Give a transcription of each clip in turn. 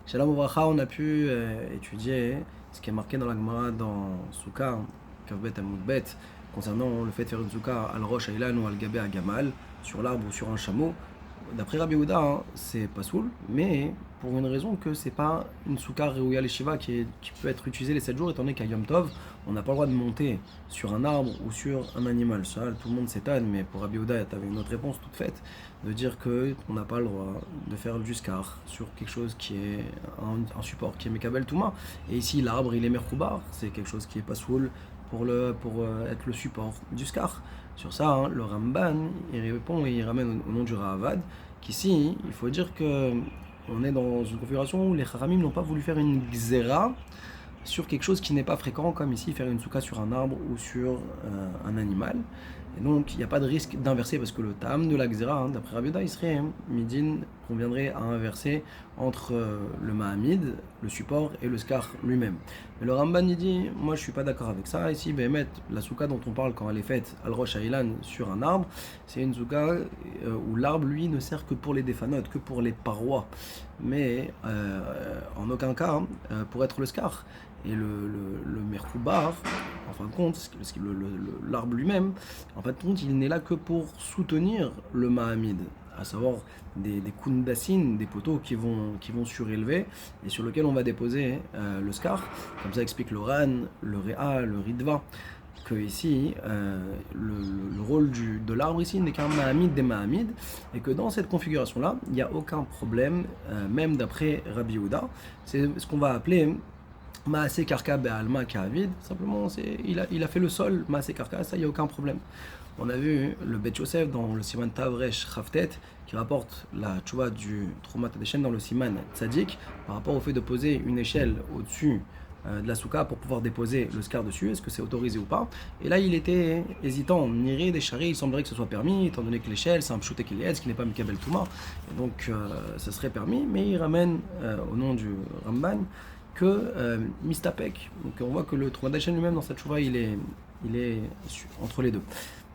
Shalom Ouvracha, on a pu étudier ce qui est marqué dans la Gemara dans Souka, Kavbet Amoudbet, concernant le fait de faire une Souka al Rosh Ailan ou al Gabé à Gamal, sur l'arbre ou sur un chameau. D'après Rabbi Yehuda, c'est pas soul, mais pour une raison que c'est pas une Souka Reouya Leshiva qui peut être utilisée les 7 jours, étant donné qu'à Yom Tov, on n'a pas le droit de monter sur un arbre ou sur un animal. Ça, tout le monde s'étonne, mais pour Rabbi Yehuda, tu avais une autre réponse toute faite, de dire qu'on n'a pas le droit de faire du scar sur quelque chose qui est un support, qui est Mekabel Touma. Et ici, l'arbre, il est Merkoubar, c'est quelque chose qui est pas soul pour être le support du scar. Sur ça, le Ramban, il répond et il ramène au nom du Ravad, qu'ici, il faut dire que on est dans une configuration où les Haramim n'ont pas voulu faire une Gzera sur quelque chose qui n'est pas fréquent, comme ici faire une souka sur un arbre ou sur un animal. Et donc il n'y a pas de risque d'inverser parce que le tam de la Xéra, d'après Rabbi Yehuda, il serait midin, conviendrait à inverser entre le Mahamid, le support, et le scar lui-même. Mais le Ramban il dit, moi je suis pas d'accord avec ça. Ici, Behemet, la souka dont on parle quand elle est faite al Rosh Ailan sur un arbre, c'est une souka où l'arbre lui ne sert que pour les défanotes, que pour les parois, mais en aucun cas pour être le scar. Et le Merkoubar, en fin de compte, l'arbre lui-même, en fin de compte, il n'est là que pour soutenir le Mahamid, à savoir des kundassines, des poteaux qui vont surélever et sur lesquels on va déposer le scar. Comme ça explique le Ran, le Réa, le Ridva, que ici, le rôle de l'arbre ici n'est qu'un Mahamid des Mahamids, et que dans cette configuration-là, il n'y a aucun problème, même d'après Rabbi Yehuda. C'est ce qu'on va appeler Maaseh Karka Be'alma Ka'avid, simplement il a fait le sol, Maaseh Karka, ça il n'y a aucun problème. On a vu le Bet Yosef dans le Siman Tavresh Chavtet qui rapporte la tchouva du Troumat Hadeshen dans le Siman Tzadik par rapport au fait de poser une échelle au-dessus de la souka pour pouvoir déposer le scar dessus, est-ce que c'est autorisé ou pas. Et là il était hésitant, Niri des Chari, il semblerait que ce soit permis, étant donné que l'échelle c'est un pshouté qu'il est, ce qui n'est pas Mikabel Touma, et donc ça serait permis, mais il ramène au nom du Ramban que Mistapek. Donc on voit que le Troumat Hadeshen lui-même dans cette chouva il est entre les deux.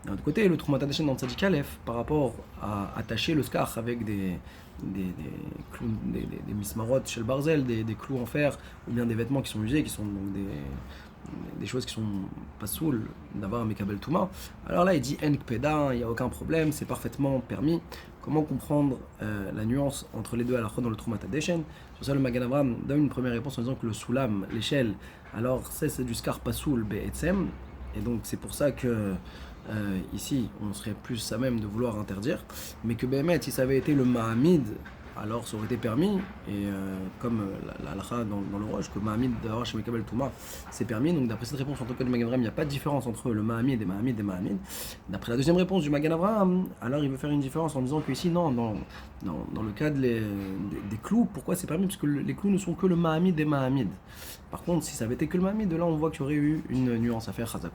D'un autre côté, le Troumat Hadeshen dans le Tzadik Aleph, par rapport à attacher le scar avec des mismarot chez le barzel, des clous en fer, ou bien des vêtements qui sont usés, qui sont donc des choses qui sont pas saoules d'avoir un Mekabel Touma. Alors là, il dit En Kpeda, il n'y a aucun problème, c'est parfaitement permis. Comment comprendre la nuance entre les deux à la fois dans le Troumat Hadeshen? Sur ça, le Magen Avraham donne une première réponse en disant que le soulam, l'échelle, alors c'est du scar pasoul be'etzem, et donc c'est pour ça que ici on serait plus à même de vouloir interdire, mais que Béhémet, si ça avait été le Mahamid, alors ça aurait été permis, et comme la halakha dans le Roche, que Mahamid d'avoir chez Mekabel Touma, c'est permis. Donc d'après cette réponse, en tout cas du Magen Avraham, il n'y a pas de différence entre le Mahamid et Mahamid et Mahamid. D'après la deuxième réponse du Magen Avraham, alors il veut faire une différence en disant que ici, non, dans le cas des clous, pourquoi c'est permis? Parce que les clous ne sont que le Mahamid et Mahamid. Par contre, si ça avait été que le Mahamid, là on voit qu'il y aurait eu une nuance à faire. Chazak.